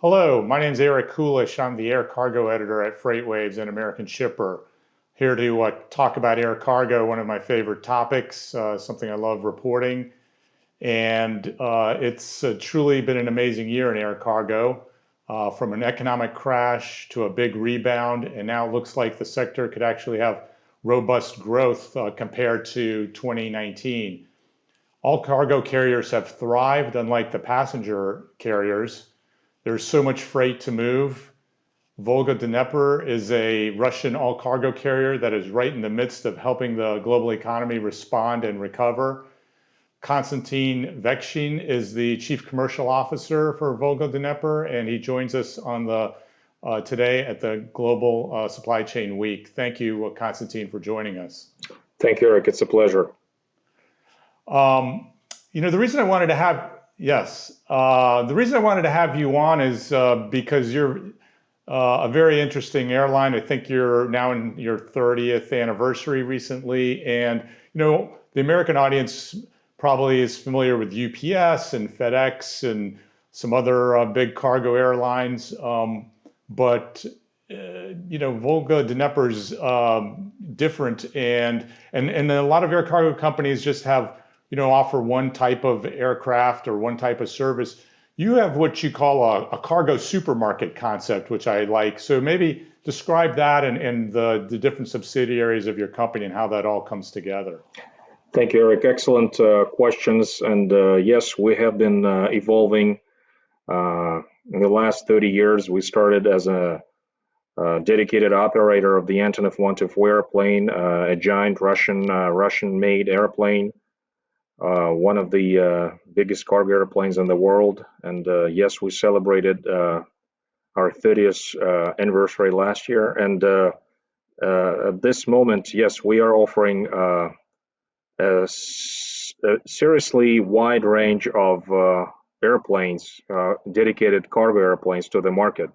Hello, my name is Eric Kulisch. I'm the air cargo editor at FreightWaves and American Shipper. Here to talk about air cargo, one of my favorite topics, something I love reporting. And it's truly been an amazing year in air cargo, from an economic crash to a big rebound. And now it looks like the sector could actually have robust growth compared to 2019. All cargo carriers have thrived, unlike the passenger carriers. There's so much freight to move. Volga-Dnepr is a Russian all-cargo carrier that is right in the midst of helping the global economy respond and recover. Konstantin Vekshin is the Chief Commercial Officer for Volga-Dnepr, and he joins us on the today at the Global Supply Chain Week. Thank you, Konstantin, for joining us. Thank you, Eric. It's a pleasure. The reason I wanted to have the reason I wanted to have you on is because you're a very interesting airline. I think you're now in your 30th anniversary recently, and the American audience probably is familiar with UPS and FedEx and some other big cargo airlines, but Volga-Dnepr's different, and a lot of air cargo companies just have offer one type of aircraft or one type of service. You have what you call a cargo supermarket concept, which I like. So maybe describe that and the different subsidiaries of your company and how that all comes together. Thank you, Eric. Excellent questions. And yes, we have been evolving. In the last 30 years, we started as a dedicated operator of the Antonov 124 airplane, a giant Russian-made airplane. One of the biggest cargo airplanes in the world. And yes, we celebrated our 30th anniversary last year. And at this moment, yes, we are offering a seriously wide range of airplanes, dedicated cargo airplanes to the market.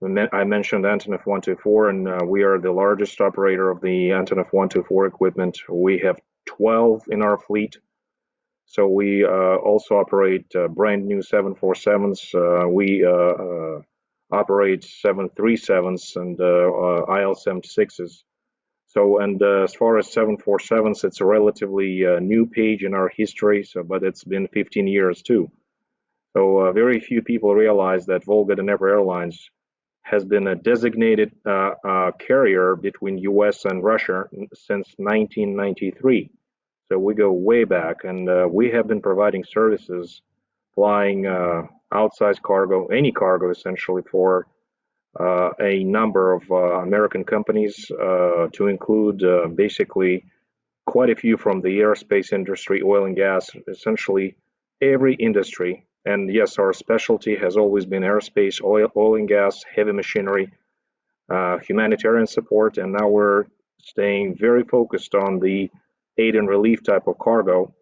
I mentioned Antonov 124, and we are the largest operator of the Antonov 124 equipment. We have 12 in our fleet. So we also operate brand new 747s. We operate 737s and IL-76s. So, and as far as 747s, it's a relatively new page in our history. But it's been 15 years too. So very few people realize that Volga-Dnepr Airlines has been a designated carrier between U.S. and Russia since 1993. So we go way back, and we have been providing services, flying outsized cargo, any cargo essentially, for a number of American companies, to include basically quite a few from the aerospace industry, oil and gas, essentially every industry. And yes, our specialty has always been aerospace, oil and gas, heavy machinery, humanitarian support, and now we're staying very focused on the aid and relief type of cargo,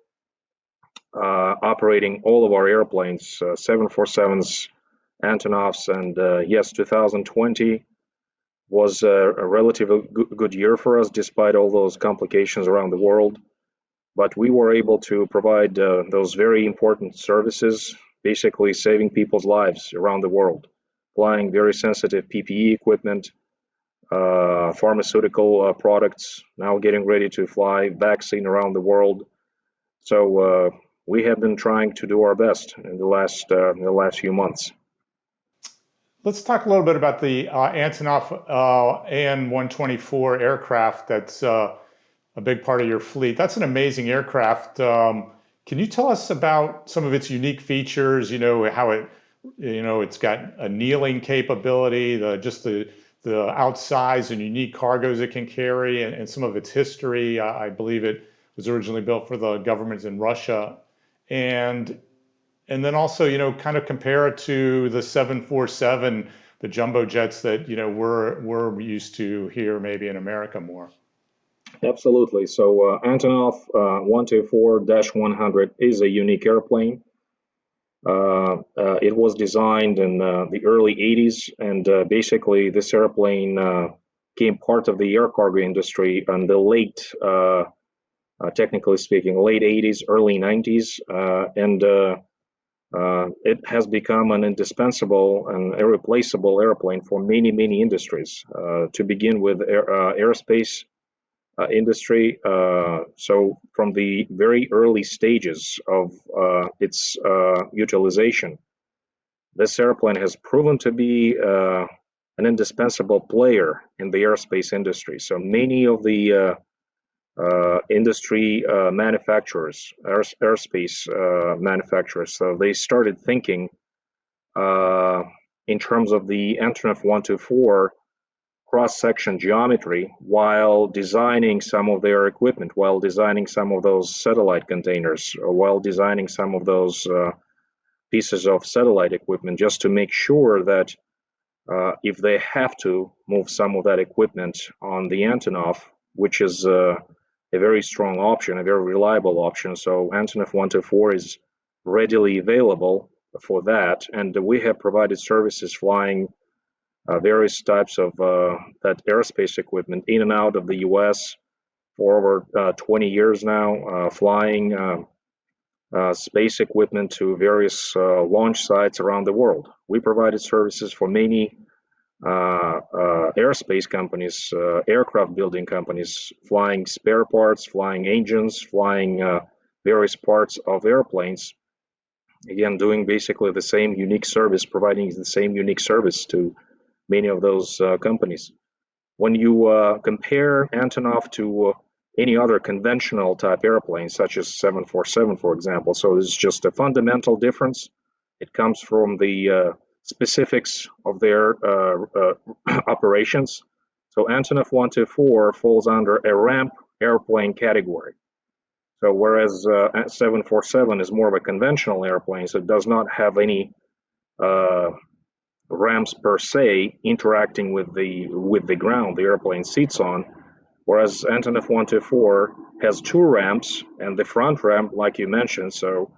operating all of our airplanes, 747s, Antonovs, and yes, 2020 was a relatively good year for us despite all those complications around the world. But we were able to provide those very important services, basically saving people's lives around the world, flying very sensitive PPE equipment, pharmaceutical products, now getting ready to fly vaccine around the world. So we have been trying to do our best in the last few months. Let's talk a little bit about the Antonov AN-124 aircraft. That's a big part of your fleet. That's an amazing aircraft. Can you tell us about some of its unique features? How it, it's got a kneeling capability, the outsize and unique cargoes it can carry, and some of its history. I believe it was originally built for the governments in Russia, and then also kind of compare it to the 747, the jumbo jets that we're used to here, maybe in America more. Absolutely. So Antonov 124-100 is a unique airplane. It was designed in the early 80s, and basically this airplane became part of the air cargo industry in the late, technically speaking, late 80s, early 90s. And It has become an indispensable and irreplaceable airplane for many, many industries. To begin with, aerospace industry. So from the very early stages of its utilization, this airplane has proven to be an indispensable player in the aerospace industry. So many of the industry manufacturers, aerospace manufacturers, so they started thinking uh, in terms of the Antonov 124 cross-section geometry while designing some of their equipment, while designing some of those satellite containers, or while designing some of those pieces of satellite equipment, just to make sure that if they have to move some of that equipment on the Antonov, which is a very strong option, a very reliable option. So Antonov 124 is readily available for that, and we have provided services flying various types of that aerospace equipment in and out of the U.S. for over 20 years now, flying space equipment to various launch sites around the world. We provided services for many aerospace companies, aircraft building companies, flying spare parts, flying engines, flying various parts of airplanes. Again, doing basically the same unique service, providing the same unique service to many of those companies. When you compare Antonov to any other conventional type airplane, such as 747, for example, so it's just a fundamental difference. It comes from the specifics of their operations. So Antonov 124 falls under a ramp airplane category. So whereas 747 is more of a conventional airplane, so it does not have any ramps per se interacting with the ground the airplane sits on, whereas Antonov 124 has two ramps, and the front ramp, like you mentioned, so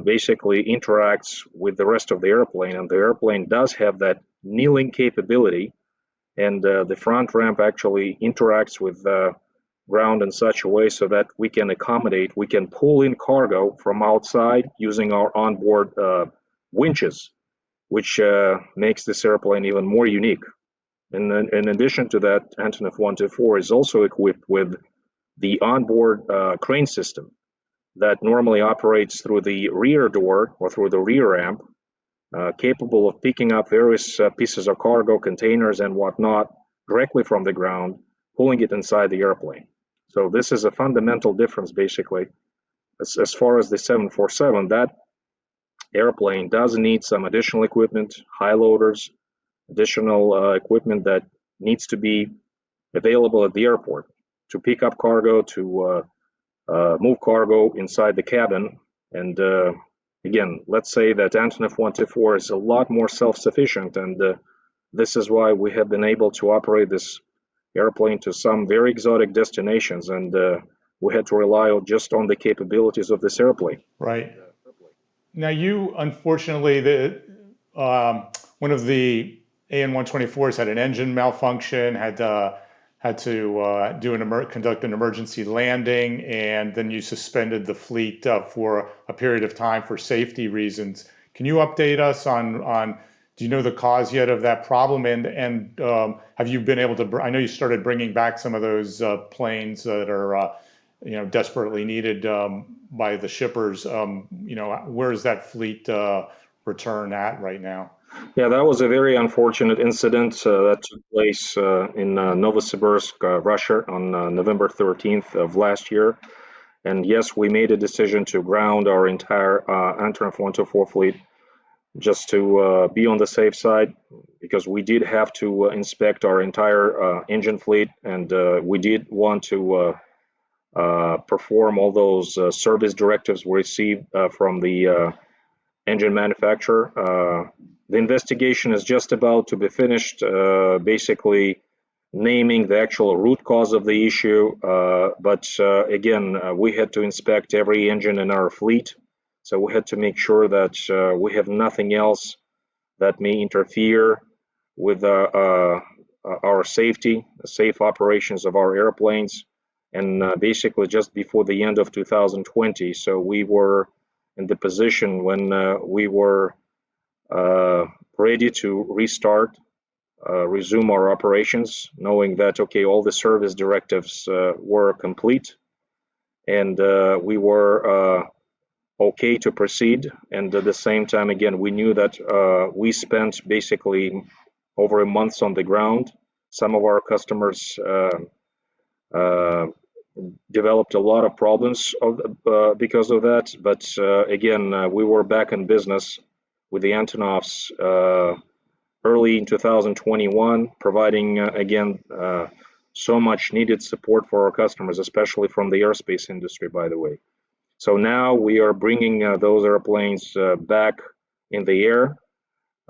basically interacts with the rest of the airplane, and the airplane does have that kneeling capability, and the front ramp actually interacts with the ground in such a way so that we can accommodate, we can pull in cargo from outside using our onboard winches, which makes this airplane even more unique. And then, in addition to that, Antonov 124 is also equipped with the onboard crane system that normally operates through the rear door or through the rear ramp, capable of picking up various pieces of cargo, containers, and whatnot directly from the ground, pulling it inside the airplane. So this is a fundamental difference, basically. As far as the 747, that airplane does need some additional equipment, high loaders, additional equipment that needs to be available at the airport to pick up cargo, to move cargo inside the cabin. And again, let's say that Antonov 124 is a lot more self-sufficient, and this is why we have been able to operate this airplane to some very exotic destinations, and we had to rely just on the capabilities of this airplane. Right. Now, you unfortunately, one of the AN-124s had an engine malfunction, had to conduct an emergency landing, and then you suspended the fleet for a period of time for safety reasons. Can you update us on do you know the cause yet of that problem? And have you been able to? I know you started bringing back some of those planes that are desperately needed by the shippers. Where is that fleet return at right now? Yeah, that was a very unfortunate incident that took place in Novosibirsk, Russia, on November 13th of last year. And yes, we made a decision to ground our entire Antonov 124 fleet just to be on the safe side, because we did have to inspect our entire engine fleet, and we did want to perform all those service directives we received from the engine manufacturer. The investigation is just about to be finished, basically naming the actual root cause of the issue. But again, we had to inspect every engine in our fleet. So we had to make sure that we have nothing else that may interfere with our safety, the safe operations of our airplanes. And basically just before the end of 2020, so we were in the position when we were ready to restart, resume our operations, knowing that, okay, all the service directives were complete, and we were okay to proceed. And at the same time, again, we knew that we spent basically over a month on the ground. Some of our customers uh, developed a lot of problems because of that. But again, we were back in business with the Antonovs early in 2021, providing again so much needed support for our customers, especially from the aerospace industry, by the way. So now we are bringing those airplanes back in the air.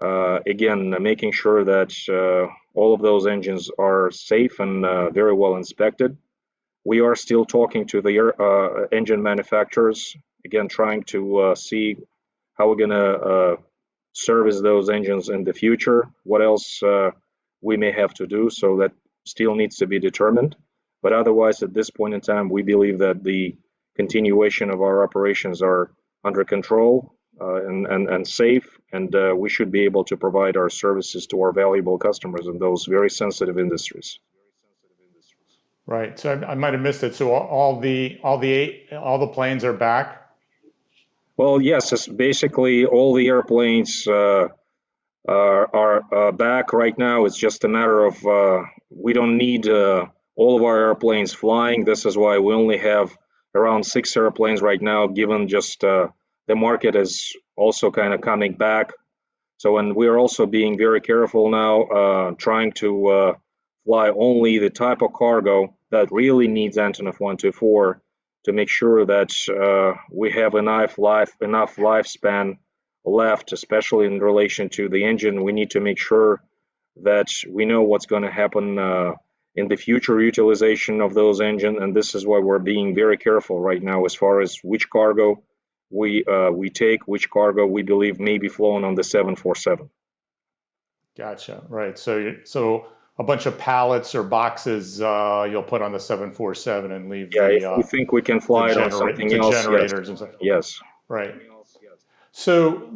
Again, making sure that all of those engines are safe and very well inspected. We are still talking to the engine manufacturers, again, trying to see how we're going to service those engines in the future, what else we may have to do. So that still needs to be determined. But otherwise, at this point in time, we believe that the continuation of our operations are under control and safe, and we should be able to provide our services to our valuable customers in those very sensitive industries. Right. So I might have missed it. So all the planes are back. Well, yes, it's basically all the airplanes are back right now. It's just a matter of we don't need all of our airplanes flying. This is why we only have around 6 airplanes right now, given just the market is also kind of coming back. So, and we're also being very careful now, trying to fly only the type of cargo that really needs Antonov 124 to make sure that we have enough lifespan left, especially in relation to the engine. We need to make sure that we know what's going to happen in the future utilization of those engines, and this is why we're being very careful right now as far as which cargo we take, which cargo we believe may be flown on the 747. Gotcha. Right. So a bunch of pallets or boxes you'll put on the 747 and leave Yeah, if we think we can fly it on something else, yes. generators and stuff. Yes. Right. So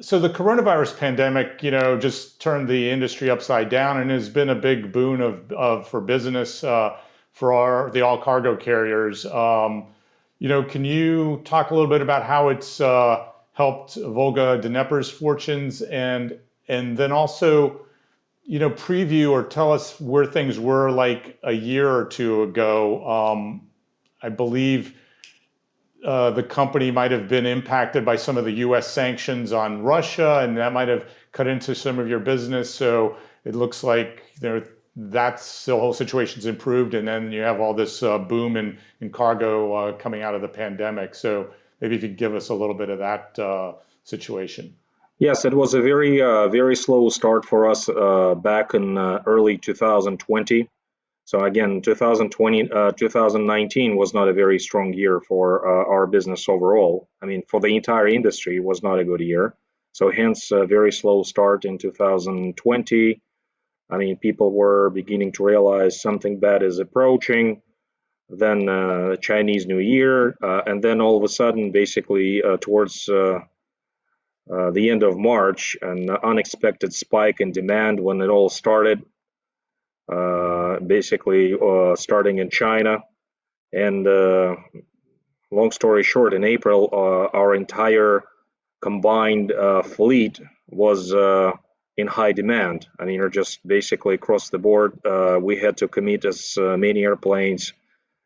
so the coronavirus pandemic, just turned the industry upside down and has been a big boon for business for the all cargo carriers. Can you talk a little bit about how it's helped Volga-Dnepr's fortunes and then also, preview or tell us where things were like a year or two ago. I believe the company might have been impacted by some of the U.S. sanctions on Russia, and that might have cut into some of your business. So it looks like that's the whole situation's improved, and then you have all this boom in cargo coming out of the pandemic. So maybe if you could give us a little bit of that situation. Yes, it was a very slow start for us back in early 2020. So again, 2019 was not a very strong year for our business overall. I mean, for the entire industry, it was not a good year. So hence, a very slow start in 2020. I mean, people were beginning to realize something bad is approaching. Then Chinese New Year, and then all of a sudden, basically towards the end of March, an unexpected spike in demand when it all started. Basically starting in China. And long story short, in April, our entire combined fleet was in high demand. I mean, just basically across the board, we had to commit as many airplanes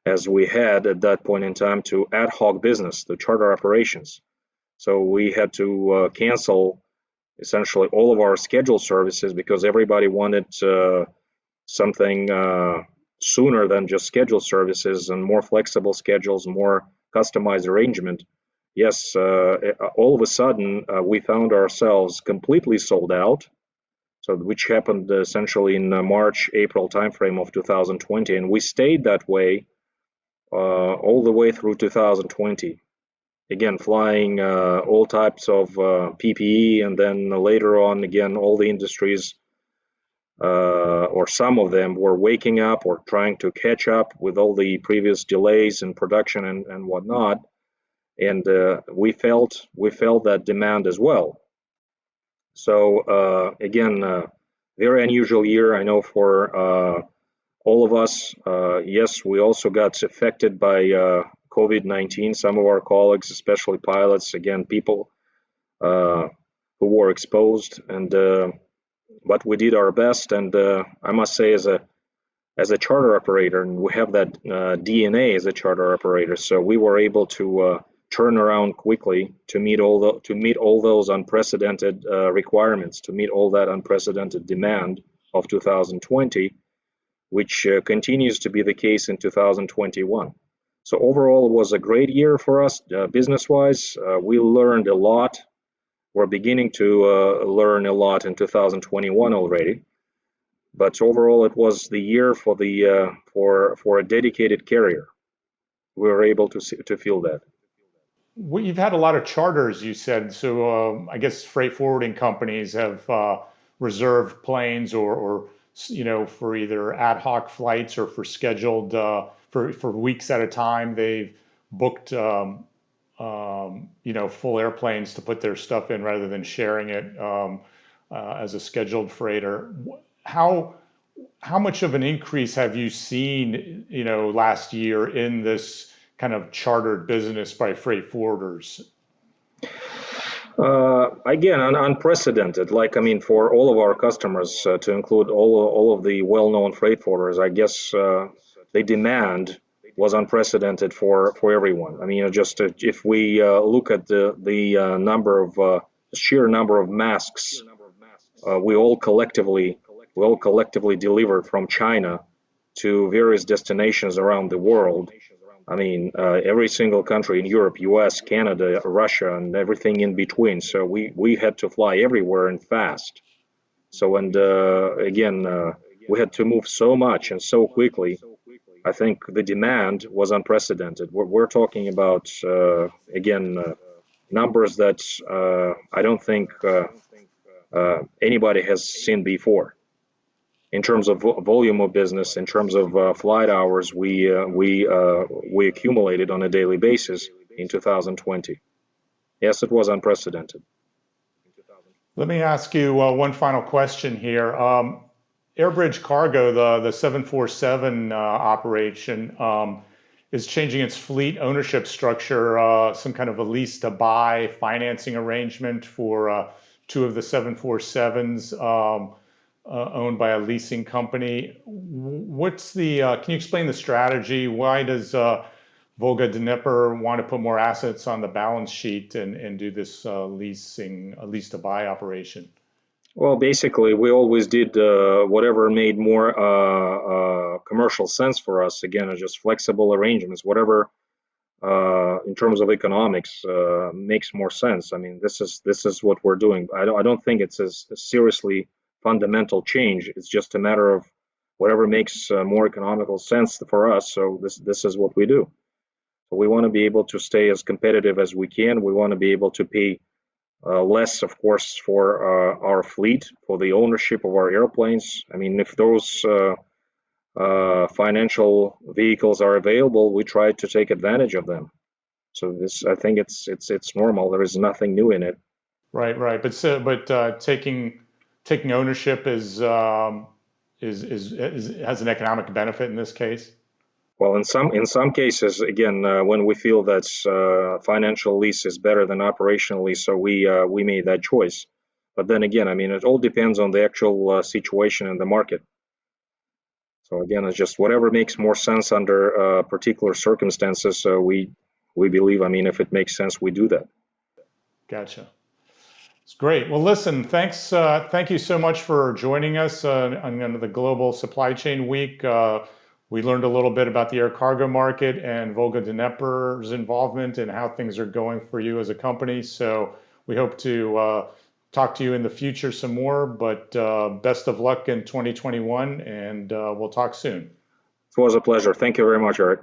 as we had at that point in time to ad hoc business, the charter operations. So we had to cancel essentially all of our scheduled services because everybody wanted something sooner than just scheduled services and more flexible schedules, more customized arrangement. Yes, all of a sudden we found ourselves completely sold out. So which happened essentially in March, April timeframe of 2020, and we stayed that way all the way through 2020. Again, flying all types of PPE, and then later on, again, all the industries or some of them were waking up or trying to catch up with all the previous delays in production and whatnot. and we felt that demand as well. So again, very unusual year, I know, for all of us. Yes, we also got affected by COVID-19. Some of our colleagues, especially pilots, again, people uh, who were exposed, and but we did our best. And I must say, as a charter operator, and we have that DNA as a charter operator, so we were able to turn around quickly to meet all those unprecedented requirements, to meet all that unprecedented demand of 2020, which continues to be the case in 2021. So overall, it was a great year for us business-wise. We learned a lot. We're beginning to learn a lot in 2021 already. But overall, it was the year for a dedicated carrier. We were able to feel that. Well, you've had a lot of charters, you said. So I guess freight forwarding companies have reserved planes or for either ad hoc flights or for scheduled for weeks at a time. They've booked full airplanes to put their stuff in rather than sharing it as a scheduled freighter. How how much of an increase have you seen, last year in this kind of chartered business by freight forwarders? Again, unprecedented. Like, I mean, for all of our customers, to include all of the well-known freight forwarders, I guess the demand was unprecedented for everyone. I mean, just if we look at the sheer number of masks we all collectively delivered from China to various destinations around the world. I mean, every single country in Europe, US, Canada, Russia, and everything in between. So we had to fly everywhere and fast. So, and again, we had to move so much and so quickly. I think the demand was unprecedented. We're talking about, again, numbers that I don't think anybody has seen before. In terms of volume of business, in terms of flight hours, we accumulated on a daily basis in 2020. Yes, it was unprecedented. Let me ask you one final question here. Airbridge Cargo, the 747 operation, is changing its fleet ownership structure, some kind of a lease to buy financing arrangement for two of the 747s owned by a leasing company. Can you explain the strategy? Why does Volga-Dnepr want to put more assets on the balance sheet and do this lease to buy operation? Well, basically, we always did whatever made more commercial sense for us. Again, just flexible arrangements, whatever in terms of economics makes more sense. I mean, this is what we're doing. I don't think it's a seriously fundamental change. It's just a matter of whatever makes more economical sense for us. So this is what we do. So we want to be able to stay as competitive as we can. We want to be able to pay less, of course, for our fleet, for the ownership of our airplanes. I mean, if those financial vehicles are available, we try to take advantage of them. So this, I think, it's normal. There is nothing new in it. Right, right. But taking ownership has an economic benefit in this case. Well, in some cases, again, when we feel that financial lease is better than operational lease, so we made that choice. But then again, I mean, it all depends on the actual situation in the market. So again, it's just whatever makes more sense under particular circumstances. So we believe, I mean, if it makes sense, we do that. Gotcha. It's great. Well, listen, thank you so much for joining us on the Global Supply Chain Week. We learned a little bit about the air cargo market and Volga-Dnepr's involvement and how things are going for you as a company. So we hope to talk to you in the future some more, but best of luck in 2021, and we'll talk soon. It was a pleasure. Thank you very much, Eric.